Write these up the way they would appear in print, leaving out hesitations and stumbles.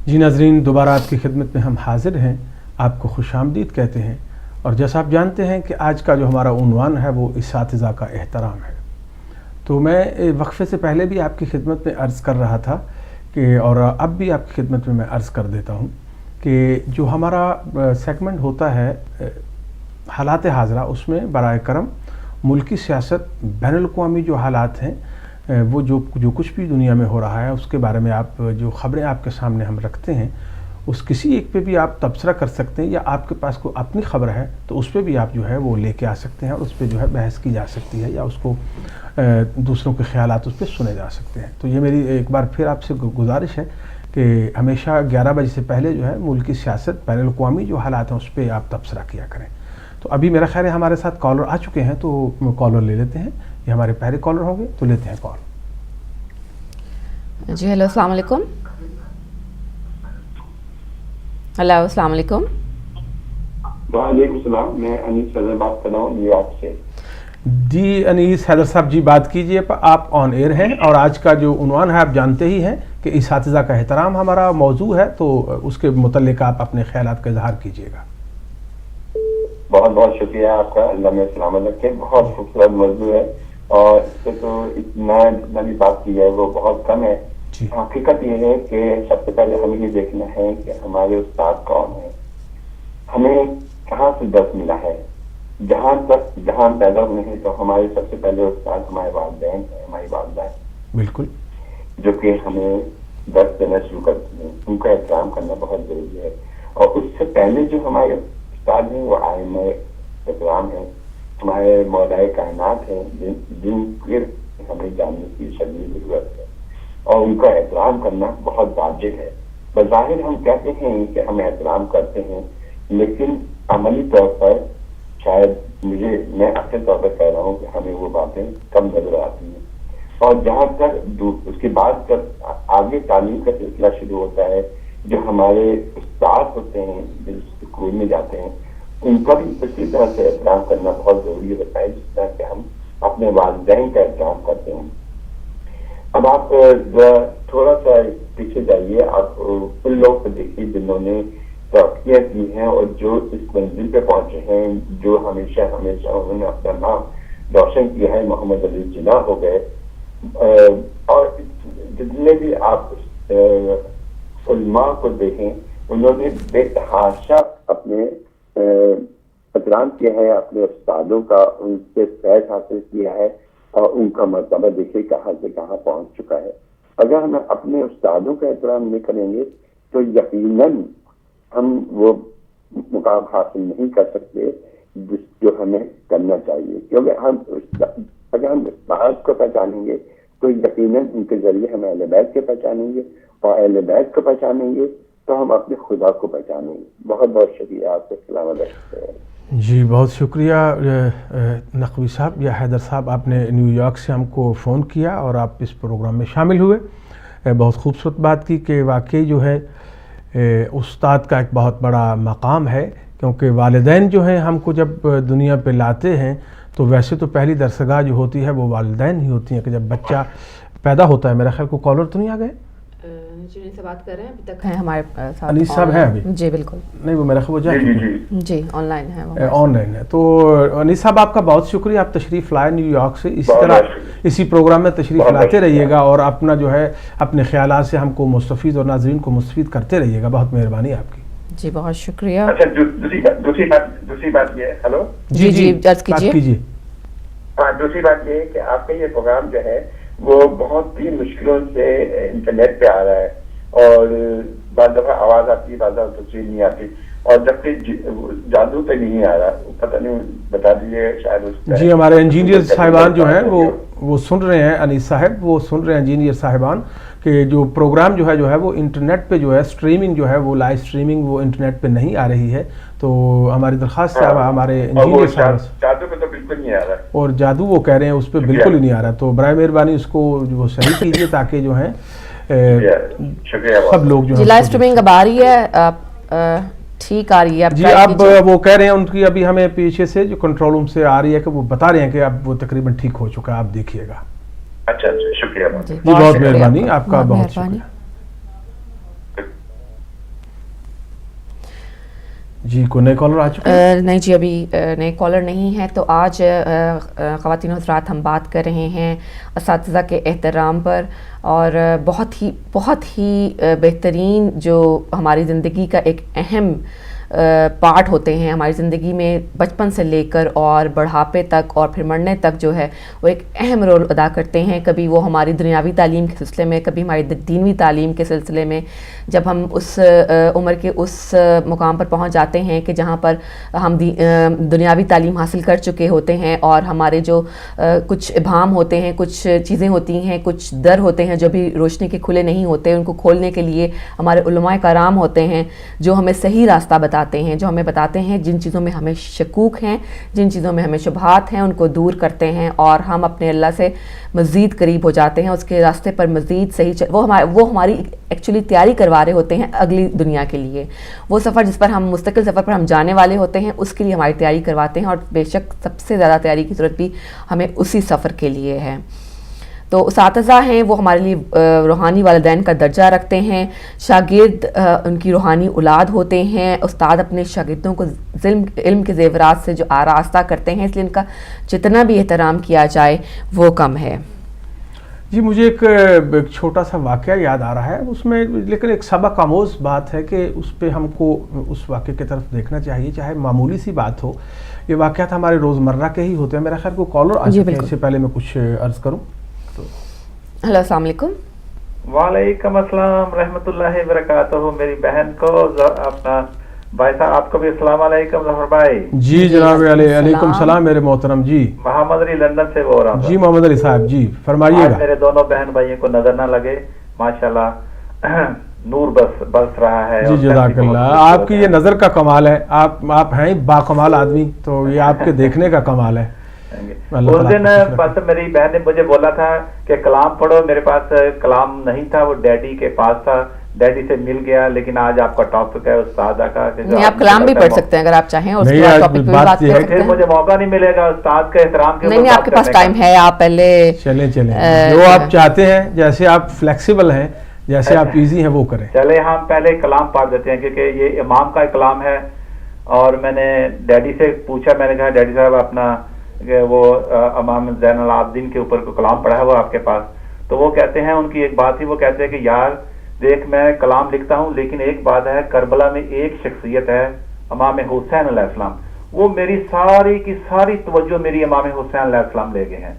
جی ناظرین، دوبارہ آپ کی خدمت میں ہم حاضر ہیں، آپ کو خوش آمدید کہتے ہیں. اور جیسا آپ جانتے ہیں کہ آج کا جو ہمارا عنوان ہے وہ اساتذہ کا احترام ہے. تو میں وقفے سے پہلے بھی آپ کی خدمت میں عرض کر رہا تھا کہ، اور اب بھی آپ کی خدمت میں عرض کر دیتا ہوں کہ جو ہمارا سیگمنٹ ہوتا ہے حالات حاضرہ، اس میں برائے کرم ملکی سیاست، بین الاقوامی جو حالات ہیں، وہ جو کچھ بھی دنیا میں ہو رہا ہے اس کے بارے میں آپ جو خبریں آپ کے سامنے ہم رکھتے ہیں، اس کسی ایک پہ بھی آپ تبصرہ کر سکتے ہیں، یا آپ کے پاس کوئی اپنی خبر ہے تو اس پہ بھی آپ جو ہے وہ لے کے آ سکتے ہیں، اور اس پہ جو ہے بحث کی جا سکتی ہے، یا اس کو دوسروں کے خیالات اس پہ سنے جا سکتے ہیں. تو یہ میری ایک بار پھر آپ سے گزارش ہے کہ ہمیشہ 11 بجے سے پہلے جو ہے ملکی سیاست، بین الاقوامی جو حالات ہیں اس پہ آپ تبصرہ کیا کریں. تو ابھی میرا خیال ہے ہمارے ساتھ کالر آ چکے ہیں، تو کالر لے لیتے ہیں. یہ ہمارے پہلے کالر ہوں گے، تو لیتے ہیں کال. جی ہیلو، السلام علیکم. ہیلو، السلام علیکم. وعلیکم السلام. میں انیس حیدر بات کر رہا ہوں نیو یارک سے. جی انیس حیدر صاحب جی، بات کیجئے. آپ آن ایئر ہیں، اور آج کا جو عنوان ہے آپ جانتے ہی ہیں کہ اساتذہ کا احترام ہمارا موضوع ہے، تو اس کے متعلق آپ اپنے خیالات کا اظہار کیجئے گا. بہت بہت شکریہ آپ کا، اللہ میں سلامت رکھے. بہت خوبصورت موضوع ہے، اور اس پہ تو اتنا بھی بات کی ہے وہ بہت کم ہے. حقیقت یہ ہے کہ سب سے پہلے ہمیں یہ دیکھنا ہے کہ ہمارے استاد کون ہیں، ہمیں کہاں سے درس ملا ہے. جہاں پیدا ہوئے ہیں تو ہمارے سب سے پہلے استاد ہمارے والدین ہیں، ہماری والدہ ہیں، بالکل، جو کہ ہمیں درس دینا شروع کرتی ہیں. ان کا احترام کرنا بہت ضروری ہے. اور اس سے پہلے جو ہمارے استاد ہیں وہ ائمہ اکرام ہیں، ہمارے مولائے کائنات ہیں، جن کے ہمیں جاننے کی شدید ضرورت ہے، اور ان کا احترام کرنا بہت واجب ہے. بظاہر ہم کہتے ہیں کہ ہم احترام کرتے ہیں، لیکن عملی طور پر شاید میں اچھے طور پر کہہ رہا ہوں کہ ہمیں وہ باتیں کم نظر آتی ہیں. اور جہاں تک اس کے بعد جب آگے تعلیم کا سلسلہ شروع ہوتا ہے، جو ہمارے استاد ہوتے ہیں جس اسکول میں جاتے ہیں، ان کا بھی اسی طرح سے احترام کرنا بہت ضروری ہوتا ہے جس طرح کہ ہم اپنے والدین کا احترام کرتے ہیں. اب آپ تھوڑا سا پیچھے جائیے، آپ ان لوگ کو دیکھیے جنہوں نے ترقیاں کی ہیں اور جو اس منزل پہ پہنچے ہیں، جو ہمیشہ انہوں نے اپنا نام روشن کیا ہے. محمد علی جناح ہو گئے، اور جتنے بھی آپ علماء کو دیکھیں، انہوں نے بے تحاشا اپنے احترام کیا ہے اپنے استادوں کا، ان سے فیض حاصل کیا ہے، اور ان کا مرتبہ دیکھے کہاں سے کہاں پہنچ چکا ہے. اگر ہم اپنے استادوں کا احترام نہیں کریں گے تو یقیناً ہم وہ مقام حاصل نہیں کر سکتے جو ہمیں کرنا چاہیے. کیونکہ اگر ہم استاد کو پہچانیں گے تو یقیناً ان کے ذریعے ہم اہل بیت کو پہچانیں گے، اور اہل بیت کو پہچانیں گے تو ہم اپنے خدا کو پہچانیں گے. بہت بہت شکریہ آپ سے. سلامت رکھتے ہیں. جی بہت شکریہ نقوی صاحب یا حیدر صاحب، آپ نے نیو یارک سے ہم کو فون کیا اور آپ اس پروگرام میں شامل ہوئے. بہت خوبصورت بات کی کہ واقعی جو ہے استاد کا ایک بہت بڑا مقام ہے، کیونکہ والدین جو ہیں ہم کو جب دنیا پہ لاتے ہیں تو ویسے تو پہلی درسگاہ جو ہوتی ہے وہ والدین ہی ہوتی ہیں. کہ جب بچہ پیدا ہوتا ہے، میرا خیال کو کالر تو نہیں آ گئے؟ جن سے بات کر رہے ہیں ابھی تک ہیں ہمارے ساتھ. انیس صاحب ہیں ابھی؟ جی بالکل نہیں، وہ میرا خیال وہ جا چکے ہیں. جی آن لائن ہے، آن لائن ہے. تو انیس صاحب آپ کا بہت شکریہ، آپ تشریف لائے نیو یارک سے. اسی طرح اسی پروگرام میں تشریف لاتے رہیے گا، اور اپنا جو ہے اپنے خیالات سے ہم کو مستفید اور ناظرین کو مستفید کرتے رہیے گا. بہت مہربانی آپ کی. جی بہت شکریہ. اچھا، دوسری بات یہ ہے. ہلو جی عرض کیجیے. ہاں، دوسری بات یہ ہے کہ آپ کا یہ پروگرام جو ہے وہ بہت ہی مشکلوں سے انٹرنیٹ پہ آ رہا ہے، اور بعض دفعہ آواز آتی ہے، بعض دفعہ تصویر نہیں آتی، اور جبکہ جادو پہ نہیں آ رہا. پتہ نہیں، بتا دیجیے شاید اس. جی ہمارے انجینئر صاحبان جو ہیں وہ سن رہے ہیں. انیس صاحب وہ سن رہے ہیں، انجینئر صاحبان، کہ جو پروگرام جو ہے وہ انٹرنیٹ پہ جو ہے اسٹریمنگ جو ہے وہ لائیو اسٹریمنگ وہ انٹرنیٹ پہ نہیں آ رہی ہے. تو ہماری درخواست ہے ہمارے انجینئر صاحب، جادو پہ تو بالکل نہیں آ رہا، اور جادو وہ کہہ رہے ہیں اس پہ بالکل ہی نہیں آ رہا. تو برائے مہربانی اس کو وہ صحیح کیجیے تاکہ جو ہے سب لوگ جو ہے لائیو اسٹریمنگ اب آ رہی ہے، ٹھیک آ رہی ہے. جی اب وہ کہہ رہے ہیں ان کی ابھی ہمیں پیچھے سے جو کنٹرول روم سے آ رہی ہے کہ وہ بتا رہے ہیں کہ اب وہ تقریباً ٹھیک ہو چکا ہے. آپ دیکھیے گا. اچھا، شکریہ. جی بہت مہربانی آپ کا، بہت شکریہ. جی کوئی نئے کالر آ چکے ہیں؟ نہیں جی ابھی نئے کالر نہیں ہیں. تو آج خواتین و حضرات ہم بات کر رہے ہیں اساتذہ کے احترام پر, اور بہت ہی بہترین جو ہماری زندگی کا ایک اہم پارٹ ہوتے ہیں ہماری زندگی میں, بچپن سے لے کر اور بڑھاپے تک اور پھر مرنے تک جو ہے وہ ایک اہم رول ادا کرتے ہیں. کبھی وہ ہماری دنیاوی تعلیم کے سلسلے میں, کبھی ہماری دینوی تعلیم کے سلسلے میں, جب ہم اس عمر کے اس مقام پر پہنچ جاتے ہیں کہ جہاں پر ہم دنیاوی تعلیم حاصل کر چکے ہوتے ہیں, اور ہمارے جو کچھ ابہام ہوتے ہیں, کچھ چیزیں ہوتی ہیں, کچھ در ہوتے ہیں جو بھی روشنی کے کھلے نہیں ہوتے, ان کو کھولنے کے لیے ہمارے علماء کرام ہوتے ہیں جو ہمیں صحیح راستہ بتاتے ہیں, جو ہمیں بتاتے ہیں جن چیزوں میں ہمیں شکوک ہیں, جن چیزوں میں ہمیں شبہات ہیں, ان کو دور کرتے ہیں اور ہم اپنے اللہ سے مزید قریب ہو جاتے ہیں, اس کے راستے پر مزید صحیح وہ ہماری ایکچولی تیاری کروا رہے ہوتے ہیں اگلی دنیا کے لیے. وہ سفر جس پر ہم مستقل سفر پر ہم جانے والے ہوتے ہیں اس کے لیے ہماری تیاری کرواتے ہیں, اور بے شک سب سے زیادہ تیاری کی ضرورت بھی ہمیں اسی سفر کے لیے ہے. تو اساتذہ ہیں وہ ہمارے لیے روحانی والدین کا درجہ رکھتے ہیں, شاگرد ان کی روحانی اولاد ہوتے ہیں. استاد اپنے شاگردوں کو علم کے زیورات سے جو آراستہ کرتے ہیں, اس لیے ان کا جتنا بھی احترام کیا جائے وہ کم ہے. جی مجھے ایک چھوٹا سا واقعہ یاد آ رہا ہے اس میں, لیکن ایک سبق آموز بات ہے کہ اس پہ ہم کو اس واقعے کی طرف دیکھنا چاہیے, چاہے معمولی سی بات ہو. یہ واقعات ہمارے روزمرہ کے ہی ہوتے ہیں. میرا خیال کو کالر آ چکے ہیں, اس سے پہلے میں کچھ عرض کروں تو. ہلو السلام علیکم. وعلیکم السلام رحمۃ اللہ وبرکاتہ. میری بہن کو اپنا بھائی صاحب, آپ کو بھی السلام علیکم ظفر بھائی. جی جناب علیکم السلام میرے محترم. جی محمد علی لندن سے بول رہا ہوں. جی محمد علی صاحب جی فرمائیے گا. میرے دونوں بہن بھائیوں کو نظر نہ لگے, ماشاءاللہ نور برس رہا ہے. جی جزاک اللہ, آپ کی یہ نظر کا کمال ہے. آپ ہیں با کمال آدمی, تو یہ آپ کے دیکھنے کا کمال ہے. اس دن بس میری بہن نے مجھے بولا تھا کہ کلام پڑھو, میرے پاس کلام نہیں تھا, وہ ڈیڈی کے پاس تھا, ڈیڈی سے مل گیا. لیکن آج آپ کا ٹاپک ہے استادہ کا, آپ کلام بھی پڑھ سکتے ہیں اگر آپ چاہیں, اس کے ٹاپک پہ بات کر سکتے ہیں. مجھے موقع نہیں ملے گا استاد کے احترام کے. نہیں آپ کے پاس ٹائم ہے, آپ پہلے چلیں جو آپ چاہتے ہیں, جیسے آپ فلیکسیبل ہیں, جیسے آپ ایزی ہیں وہ کریں. چلے ہم پہلے کلام پڑھ دیتے ہیں کیونکہ یہ امام کا کلام ہے. اور میں نے ڈیڈی سے پوچھا, میں نے کہا ڈیڈی صاحب اپنا کہ وہ امام زین العابدین کے اوپر کو کلام پڑھا ہے وہ آپ کے پاس. تو وہ کہتے ہیں, ان کی ایک بات تھی, وہ کہتے ہیں کہ یار دیکھ میں کلام لکھتا ہوں, لیکن ایک بات ہے, کربلا میں ایک شخصیت ہے امام حسین علیہ السلام, وہ میری ساری کی ساری توجہ میری امام حسین علیہ السلام لے گئے ہیں.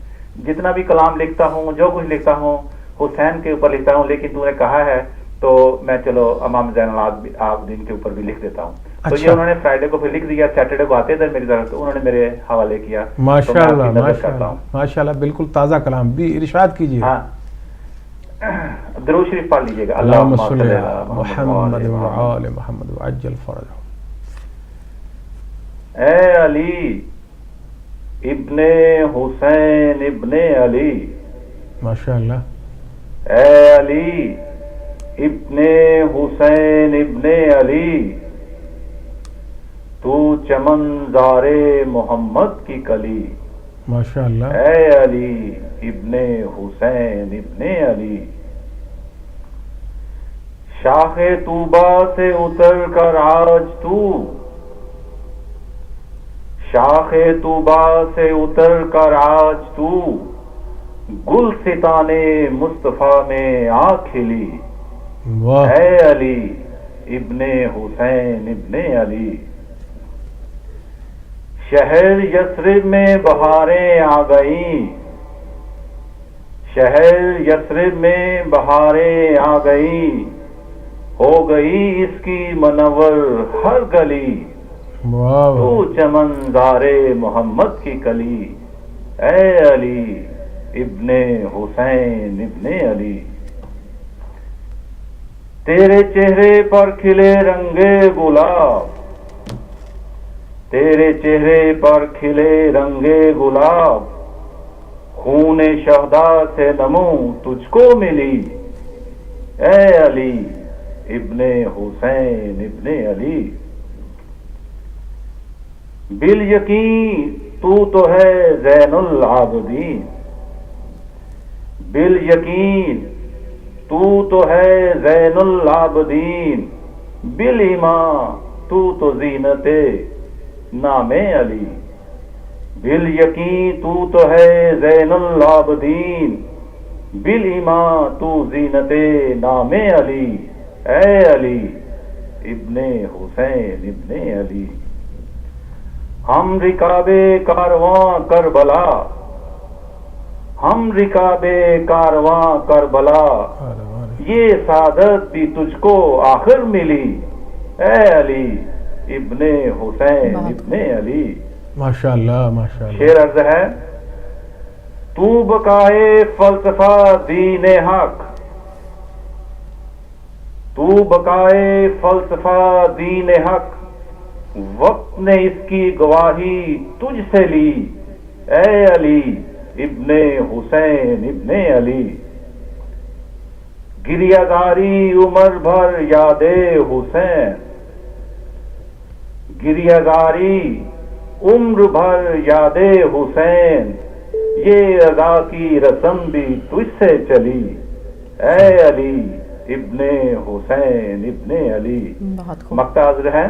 جتنا بھی کلام لکھتا ہوں, جو کچھ لکھتا ہوں, حسین کے اوپر لکھتا ہوں, لیکن تو نے کہا ہے تو میں چلو امام زین العابدین کے اوپر بھی لکھ دیتا ہوں. تو یہ انہوں نے فرائیڈے کو پھر لکھ دیا, سیٹرڈے کو آتے تھے میری طرف, تو انہوں نے میرے حوالے کیا. ماشاءاللہ بالکل تازہ کلام بھی ارشاد کیجیے. ہاں درود شریف پڑھ لیجیے گا. اللہم صلی علی محمد وعلی محمد وعجل فرجہ. اے علی ابن حسین ابن علی, ماشاءاللہ. اے علی ابن حسین ابن علی, تو چمنزار محمد کی کلی. ماشاءاللہ. اے علی ابن حسین ابن علی, شاخ طوبا سے اتر کر آج تو, شاخ طوبا سے اتر کر آج تو, گل ستانے مصطفیٰ میں آ کھلی. اے علی ابن حسین ابن علی, شہر یثرب میں بہاریں آ گئیں, شہر یثرب میں بہاریں آ گئیں, ہو گئی اس کی منور ہر گلی. تو چمنزار محمد کی کلی. اے علی ابن حسین ابن علی, تیرے چہرے پر کھلے رنگے گلاب, تیرے چہرے پر کھلے رنگے گلاب, خون شہدا سے نمو تجھ کو ملی. اے علی ابن حسین ابن علی, بالیقین تو ہے زین العابدین, بالیقین تو ہے زین العابدین, بالایمان تو زینت نام علی، بال یقین تو ہے زین العابدین، بال ایمان تو زینت نام علی، اے علی ابن حسین ابن علی۔ ہم رکاب کارواں کربلا، ہم رکاب کارواں کربلا، یہ سعادت بھی تجھ کو آخر ملی، اے علی ابن حسین ابن علی۔ ماشاءاللہ ماشاءاللہ۔ شعر عرض ہے، تو بقائے فلسفہ دین حق، تو بقائے فلسفہ دین حق، وقت نے اس کی گواہی تجھ سے لی، اے علی ابن حسین ابن علی۔ گریہ گاری عمر بھر یاد حسین، گریہ گاری عمر بھر یاد حسین، یہ ادا کی رسم بھی تجھ سے چلی، اے علی ابن حسین ابن علی۔ مقطع حاضر ہے۔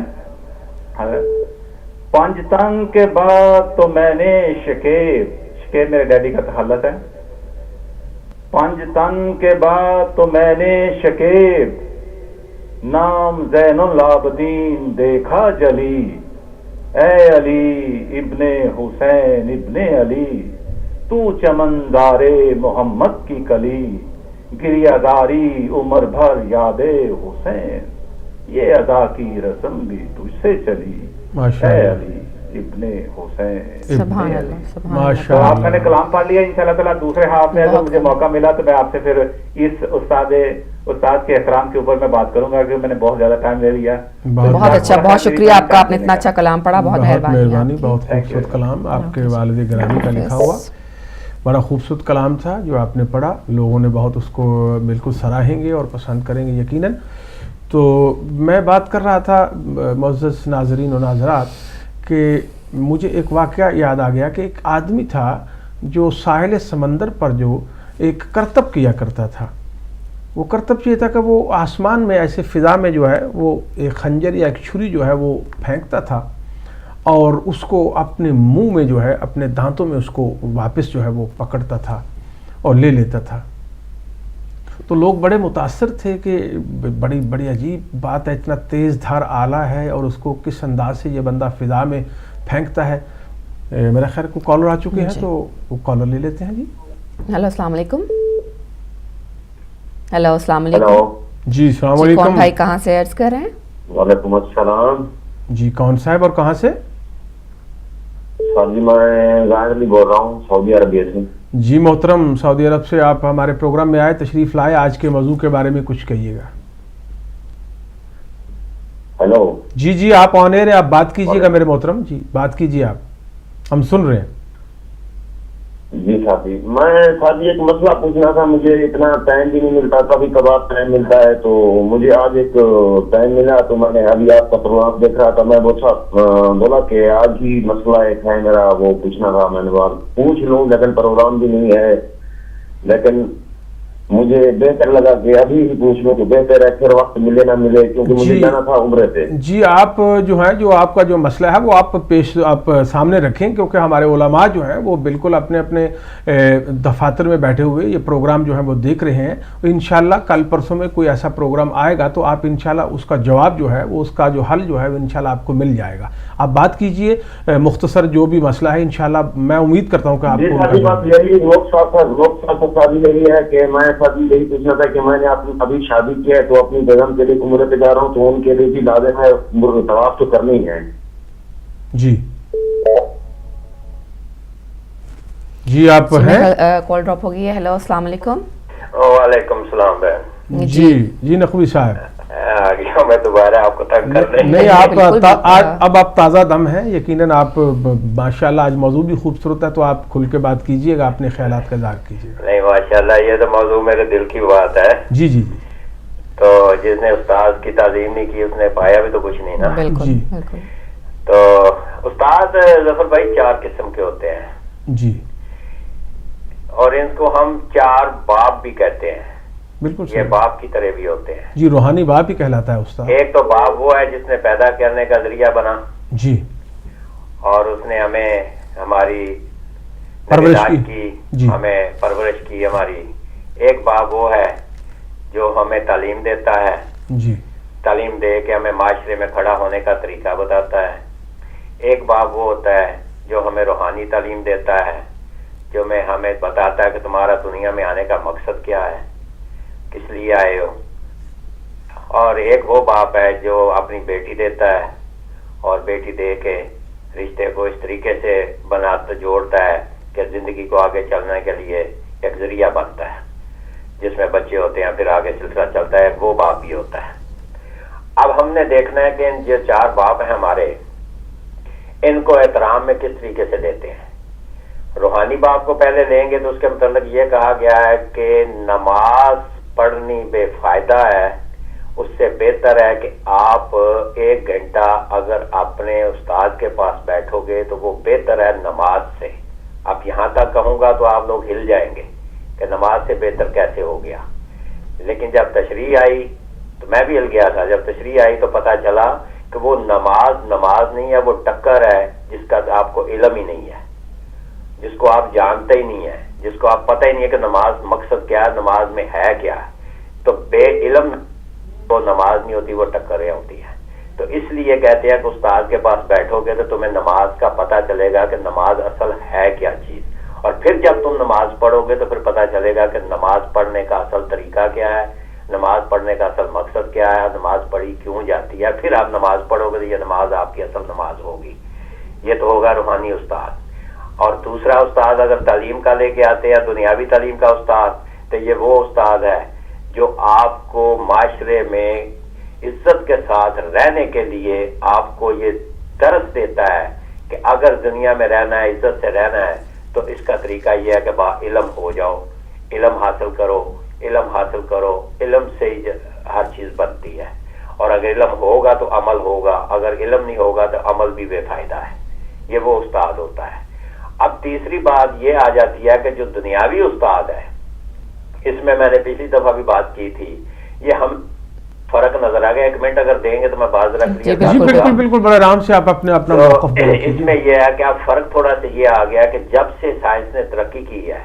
پنج تنگ کے بعد تو میں نے شکیب، شکیب میرے ڈیڈی کا تخلص ہے، پنج تنگ کے بعد تو میں نے شکیب، نام زین العابدین دیکھا جلی، اے علی ابن حسین ابن علی۔ تو چمنزار محمد کی کلی، گریہ گاری عمر بھر یاد حسین، یہ ادا کی رسم بھی تجھ سے چلی، اے علی ابن حسین۔ سبحان اللہ سبحان اللہ۔ تو آپ نے کلام پڑھ لیا، انشاءاللہ تعالیٰ دوسرے ہاتھ میں اگر مجھے موقع ملا تو میں آپ سے پھر اس استاد کے احترام کے اوپر میں بات کروں گا، کیونکہ میں نے بہت زیادہ ٹائم لے لیا۔ بہت اچھا، بہت شکریہ آپ کا، آپ نے اتنا اچھا کلام پڑھا، بہت مہربانی۔ بہت خوبصورت کلام آپ کے والد گرامی کا لکھا ہوا، بڑا خوبصورت کلام تھا جو آپ نے پڑھا، لوگوں نے بہت اس کو بالکل سراہیں گے اور پسند کریں گے یقیناً۔ تو میں بات کر رہا تھا معزز ناظرین و ناظرات کہ مجھے ایک واقعہ یاد آ گیا کہ ایک آدمی تھا جو ساحل سمندر پر جو ایک کرتب کیا کرتا تھا۔ وہ کرتب یہ تھا کہ وہ آسمان میں ایسے فضا میں جو ہے وہ ایک خنجر یا ایک چھری جو ہے وہ پھینکتا تھا اور اس کو اپنے منہ میں جو ہے اپنے دانتوں میں اس کو واپس جو ہے وہ پکڑتا تھا اور لے لیتا تھا۔ تو لوگ بڑے متاثر تھے کہ بڑی بڑی عجیب بات ہے، اتنا تیز دھار آلہ ہے اور اس کو کس انداز سے یہ بندہ فضا میں پھینکتا ہے۔ میرا خیر کو کالر آ چکے ہیں تو وہ کالر لے لیتے ہیں۔ جی ہیلو السلام علیکم۔ ہیلو السلام علیکم۔ جی السلام علیکم۔ کون بھائی کہاں سے عرض کر رہے ہیں؟ وعلیکم السلام جی کون صاحب اور کہاں سے؟ سر جی میں ظاہر علی بول رہا ہوں سعودی عربیہ سے۔ جی محترم، سعودی عرب سے آپ ہمارے پروگرام میں آئے، تشریف لائے، آج کے موضوع کے بارے میں کچھ کہیے گا۔ ہیلو جی جی آپ آن ایئر ہیں، آپ بات کیجیے گا میرے محترم، جی بات کیجیے، آپ ہم سن رہے ہیں۔ جی صاحب جی، میں صاحب ایک مسئلہ پوچھنا تھا، مجھے اتنا ٹائم بھی نہیں ملتا، کبھی کبھار ٹائم ملتا ہے، تو مجھے آج ایک ٹائم ملا تو میں نے ابھی آپ کا پروگرام دیکھ رہا تھا، میں بولا کہ آج ہی مسئلہ ایک ہے میرا، وہ پوچھنا تھا، میں نے پوچھ لوں، لیکن پروگرام بھی نہیں ہے، لیکن مجھے بہتر لگا کہ ابھی ہی پوچھ لوں کہ بہتر ہے، پھر وقت ملے نہ ملے، کیونکہ مجھے جانا تھا عمرے پہ۔ جی آپ جو ہے جو آپ کا جو مسئلہ ہے وہ آپ سامنے رکھیں، کیونکہ ہمارے علماء جو ہیں وہ بالکل اپنے اپنے دفاتر میں بیٹھے ہوئے یہ پروگرام جو ہے وہ دیکھ رہے ہیں۔ انشاءاللہ کل پرسوں میں کوئی ایسا پروگرام آئے گا تو آپ انشاءاللہ اس کا جواب جو ہے وہ اس کا جو حل جو ہے وہ انشاءاللہ آپ کو مل جائے گا۔ آپ بات کیجئے، مختصر جو بھی مسئلہ ہے انشاءاللہ میں امید کرتا ہوں کہ آپ کو یہی ہے کہ میں یہی پوچھنا تھا کہ میں نے ابھی شادی کیا ہے تو اپنی بیگم کے لیے عمرے پہ جا رہا ہوں، تو ان کے لیے بھی لازم ہے طواف تو کرنا ہی ہے۔ جی جی آپ ہیں، کال ڈراپ ہو گئی ہے۔ ہیلو السلام علیکم۔ وعلیکم السلام بہن۔ جی نقوی صاحب آ گیا میں دوبارہ آپ کو تنگ کر رہی نہیں، آپ اب آپ تازہ دم ہیں یقیناً، آپ ماشاءاللہ آج موضوع بھی خوبصورت ہے تو آپ کھل کے بات کیجئے گا، اپنے خیالات کا اظہار کیجئے۔ نہیں ماشاءاللہ یہ تو موضوع میرے دل کی بات ہے۔ جی جی جی تو جس نے استاد کی تعظیم نہیں کی اس نے پایا بھی تو کچھ نہیں نا۔ بالکل جی بالکل۔ تو استاد ظفر بھائی چار قسم کے ہوتے ہیں جی، اور ان کو ہم چار باب بھی کہتے ہیں۔ بالکل یہ باپ کی طرح بھی ہوتے ہیں. جی روحانی باپ ہی کہلاتا ہے استاد. ایک تو باپ وہ ہے جس نے پیدا کرنے کا ذریعہ بنا جی اور اس نے ہمیں ہماری پرورش کی جی ہمیں پرورش کی ہماری. ایک باپ وہ ہے جو ہمیں تعلیم دیتا ہے, جی تعلیم دے کے ہمیں معاشرے میں کھڑا ہونے کا طریقہ بتاتا ہے. ایک باپ وہ ہوتا ہے جو ہمیں روحانی تعلیم دیتا ہے, جو ہمیں بتاتا ہے کہ تمہارا دنیا میں آنے کا مقصد کیا ہے, کس لیے آئے ہو. اور ایک وہ باپ ہے جو اپنی بیٹی دیتا ہے اور بیٹی دے کے رشتے کو اس طریقے سے بناتا جوڑتا ہے کہ زندگی کو آگے چلنے کے لیے ایک ذریعہ بنتا ہے, جس میں بچے ہوتے ہیں, پھر آگے سلسلہ چلتا ہے. وہ باپ بھی ہوتا ہے. اب ہم نے دیکھنا ہے کہ جو 4 باپ ہیں ہمارے, ان کو احترام میں کس طریقے سے دیتے ہیں. روحانی باپ کو پہلے لیں گے تو اس کے متعلق یہ کہا گیا ہے کہ نماز پڑھنی بے فائدہ ہے, اس سے بہتر ہے کہ آپ 1 گھنٹہ اگر اپنے استاد کے پاس بیٹھو گے تو وہ بہتر ہے نماز سے. اب یہاں تک کہوں گا تو آپ لوگ ہل جائیں گے کہ نماز سے بہتر کیسے ہو گیا. لیکن جب تشریح آئی تو میں بھی ہل گیا تھا. جب تشریح آئی تو پتہ چلا کہ وہ نماز نہیں ہے, وہ ٹکر ہے جس کا آپ کو علم ہی نہیں ہے, جس کو آپ جانتے ہی نہیں ہے, جس کو آپ پتہ ہی نہیں ہے کہ نماز مقصد کیا ہے, نماز میں ہے کیا ہے. تو بے علم وہ نماز نہیں ہوتی, وہ ٹکریں ہوتی ہے. تو اس لیے کہتے ہیں کہ استاد کے پاس بیٹھو گے تو تمہیں نماز کا پتہ چلے گا کہ نماز اصل ہے کیا چیز. اور پھر جب تم نماز پڑھو گے تو پھر پتہ چلے گا کہ نماز پڑھنے کا اصل طریقہ کیا ہے, نماز پڑھنے کا اصل مقصد کیا ہے, نماز پڑھی کیوں جاتی ہے. پھر آپ نماز پڑھو گے تو یہ نماز آپ کی اصل نماز ہوگی. یہ تو ہوگا روحانی استاد. اور دوسرا استاد اگر تعلیم کا لے کے آتے ہیں, دنیاوی تعلیم کا استاد, تو یہ وہ استاد ہے جو آپ کو معاشرے میں عزت کے ساتھ رہنے کے لیے آپ کو یہ درس دیتا ہے کہ اگر دنیا میں رہنا ہے, عزت سے رہنا ہے, تو اس کا طریقہ یہ ہے کہ با علم ہو جاؤ, علم حاصل کرو, علم حاصل کرو. علم سے ہی ہر چیز بنتی ہے. اور اگر علم ہوگا تو عمل ہوگا, اگر علم نہیں ہوگا تو عمل بھی بے فائدہ ہے. یہ وہ استاد ہوتا ہے. اب تیسری بات یہ آ جاتی ہے کہ جو دنیاوی استاد ہے, اس میں نے پچھلی دفعہ بھی بات کی تھی, یہ ہم فرق نظر آ گیا. 1 منٹ اگر دیں گے تو میں بات رکھ لیا. بالکل بڑے آرام سے آپ اپنا موقف دیں. اس میں یہ ہے کہ اب فرق تھوڑا سا یہ آ گیا کہ جب سے سائنس نے ترقی کی ہے,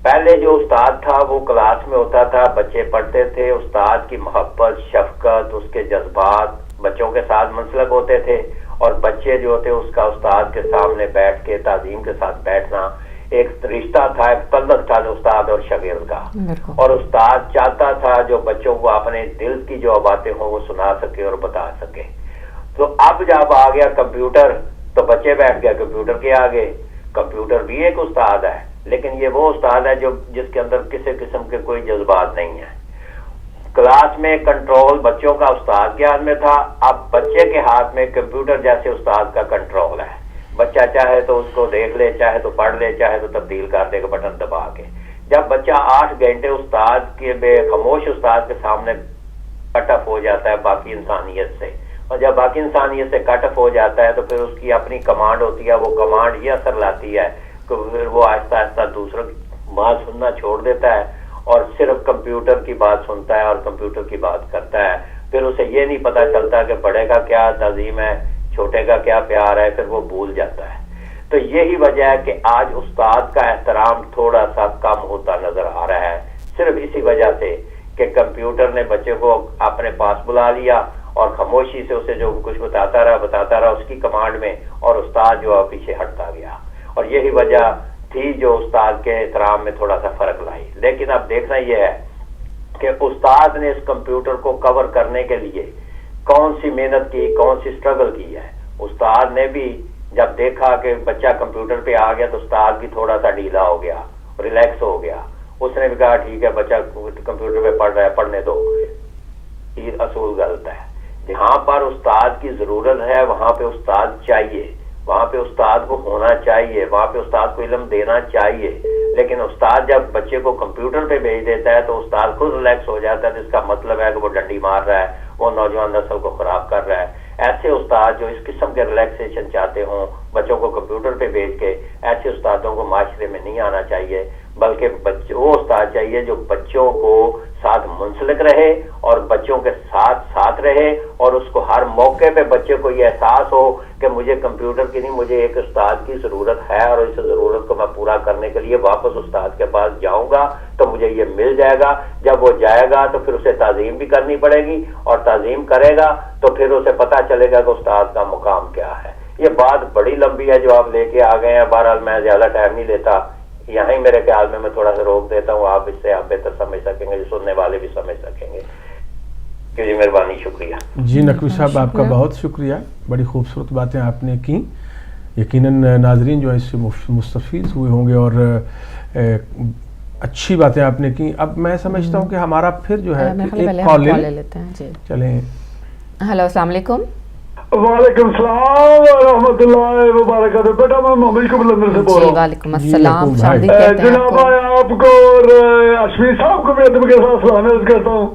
پہلے جو استاد تھا وہ کلاس میں ہوتا تھا, بچے پڑھتے تھے, استاد کی محبت, شفقت, اس کے جذبات بچوں کے ساتھ منسلک ہوتے تھے, اور بچے جو ہوتے اس کا استاد کے سامنے بیٹھ کے تعظیم کے ساتھ بیٹھنا ایک رشتہ تھا, ایک تعلق تھا استاد اور شاگرد کا. اور استاد چاہتا تھا جو بچوں کو اپنے دل کی جو باتیں ہوں وہ سنا سکے اور بتا سکے. تو اب جب آ گیا کمپیوٹر تو بچے بیٹھ گیا کمپیوٹر کے آگے. کمپیوٹر بھی ایک استاد ہے, لیکن یہ وہ استاد ہے جس کے اندر کسی قسم کے کوئی جذبات نہیں ہیں. کلاس میں کنٹرول بچوں کا استاد کے ہاتھ میں تھا, اب بچے کے ہاتھ میں کمپیوٹر جیسے استاد کا کنٹرول ہے. بچہ چاہے تو اس کو دیکھ لے, چاہے تو پڑھ لے, چاہے تو تبدیل کر دے گا بٹن دبا کے. جب بچہ 8 گھنٹے استاد کے بے خاموش استاد کے سامنے کٹ آف ہو جاتا ہے باقی انسانیت سے, اور جب باقی انسانیت سے کٹ آف ہو جاتا ہے تو پھر اس کی اپنی کمانڈ ہوتی ہے. وہ کمانڈ یہ اثر لاتی ہے کہ پھر وہ آہستہ آہستہ دوسروں کی بات سننا چھوڑ دیتا ہے اور صرف کمپیوٹر کی بات سنتا ہے اور کمپیوٹر کی بات کرتا ہے. پھر اسے یہ نہیں پتا چلتا کہ بڑے کا کیا تعظیم ہے, چھوٹے کا کیا پیار ہے, پھر وہ بھول جاتا ہے. تو یہی وجہ ہے کہ آج استاد کا احترام تھوڑا سا کم ہوتا نظر آ رہا ہے, صرف اسی وجہ سے کہ کمپیوٹر نے بچے کو اپنے پاس بلا لیا اور خاموشی سے اسے جو کچھ بتاتا رہا اس کی کمانڈ میں, اور استاد جو ہے پیچھے ہٹتا گیا. اور یہی وجہ تھی جو استاد کے احترام میں تھوڑا سا فرق لائی. لیکن اب دیکھنا یہ ہے کہ استاد نے اس کمپیوٹر کو کور کرنے کے لیے کون سی محنت کی, کون سی سٹرگل کی ہے. استاد نے بھی جب دیکھا کہ بچہ کمپیوٹر پہ آ گیا تو استاد بھی تھوڑا سا ڈھیلا ہو گیا, ریلیکس ہو گیا. اس نے بھی کہا ٹھیک ہے بچہ کمپیوٹر پہ پڑھ رہا ہے, پڑھنے دو. یہ اصول غلط ہے. جہاں پر استاد کی ضرورت ہے وہاں پہ استاد چاہیے, وہاں پہ استاد کو ہونا چاہیے, وہاں پہ استاد کو علم دینا چاہیے. لیکن استاد جب بچے کو کمپیوٹر پہ بھیج دیتا ہے تو استاد خود ریلیکس ہو جاتا ہے, جس کا مطلب ہے کہ وہ ڈنڈی مار رہا ہے, وہ نوجوان نسل کو خراب کر رہا ہے. ایسے استاد جو اس قسم کے ریلیکسیشن چاہتے ہوں بچوں کو کمپیوٹر پہ بھیج کے، ایسے استادوں کو معاشرے میں نہیں آنا چاہیے، بلکہ وہ استاد چاہیے جو بچوں کو ساتھ منسلک رہے اور بچوں کے ساتھ ساتھ رہے، اور اس کو ہر موقع پہ بچے کو یہ احساس ہو کہ مجھے کمپیوٹر کی نہیں، مجھے ایک استاد کی ضرورت ہے، اور اس ضرورت کو میں پورا کرنے کے لیے واپس استاد کے پاس جاؤں گا تو مجھے یہ مل جائے گا۔ جب وہ جائے گا تو پھر اسے تعظیم بھی کرنی پڑے گی، اور تعظیم کرے گا تو پھر اسے پتہ چلے گا کہ استاد کا مقام کیا ہے۔ یہ بات بڑی لمبی ہے جو آپ لے کے آ گئے ہیں، بہرحال میں زیادہ ٹائم نہیں لیتا، یہاں ہی میرے خیال میں تھوڑا سا روک دیتا ہوں، آپ اس سے آپ بہتر سمجھ سکیں گے، سننے والے بھی سمجھ سکیں گے۔ جی مہربانی، شکریہ۔ جی نقوی صاحب آپ کا بہت شکریہ، بڑی خوبصورت باتیں آپ نے کی، یقیناً ناظرین جو ہے اس سے مستفید ہوئے ہوں گے، اور اچھی باتیں آپ نے کی۔ اب میں سمجھتا ہوں کہ ہمارا پھر جو ہے ایک کال لے لیتے ہیں، چلیں۔ ہیلو، السلام علیکم۔ وعلیکم السلام ورحمۃ اللہ وبرکاتہ۔ بیٹا میں محمد کو لندن سے بول رہا ہوں۔ وعلیکم السلام جناب، آپ کو اور اشمی صاحب کو بھی ادب کے ساتھ سلام عرض کرتا ہوں،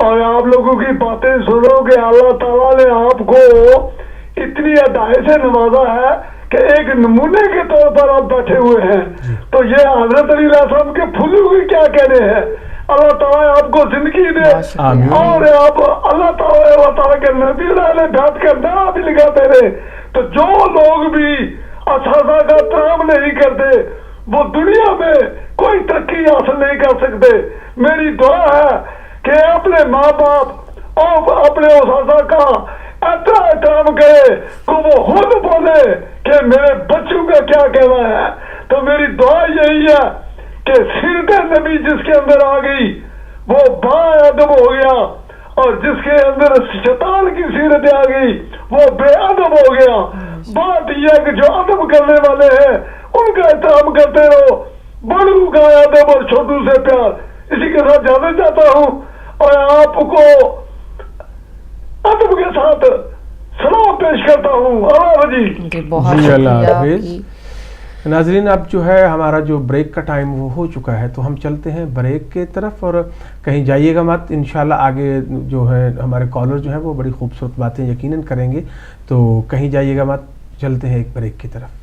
اور آپ لوگوں کی باتیں سنو کہ اللہ تعالیٰ نے آپ کو اتنی ادائی سے نوازا ہے کہ ایک نمونے کے طور پر آپ بیٹھے ہوئے ہیں، تو یہ حضرت علی علیہ السلام کے پھولوں کی کیا کہنے ہیں۔ اللہ تعالیٰ آپ کو زندگی دے، اور آپ اللہ تعالیٰ کے نبی نے بات کرنا بھی لکھاتے رہے، تو جو لوگ بھی اساتذہ کا احترام نہیں کرتے وہ دنیا میں کوئی ترقی حاصل نہیں کر سکتے۔ میری دعا ہے کہ اپنے ماں باپ اور اپنے اساتذہ کا اتنا احترام کرے کہ وہ خود بولے کہ میرے بچوں کا کیا کہنا ہے۔ تو میری دعا یہی ہے کہ سیرت نبی جس کے اندر آ گئی وہ با ادب ہو گیا، اور جس کے اندر شیطان کی سیرت آ گئی وہ بے ادب ہو گیا۔ بات یہ ہے کہ جو ادب کرنے والے ہیں ان کا احترام کرتے رہو، بڑوں کا ادب اور چھوٹوں سے پیار۔ اسی کے ساتھ جانا چاہتا ہوں اور آپ کو ادب کے ساتھ سلام پیش کرتا ہوں۔ اللہ جی اللہ حافظ۔ ناظرین اب جو ہے ہمارا جو بریک کا ٹائم وہ ہو چکا ہے، تو ہم چلتے ہیں بریک کے طرف، اور کہیں جائیے گا مت، انشاءاللہ آگے جو ہے ہمارے کالر جو ہیں وہ بڑی خوبصورت باتیں یقیناً کریں گے، تو کہیں جائیے گا مت، چلتے ہیں ایک بریک کی طرف۔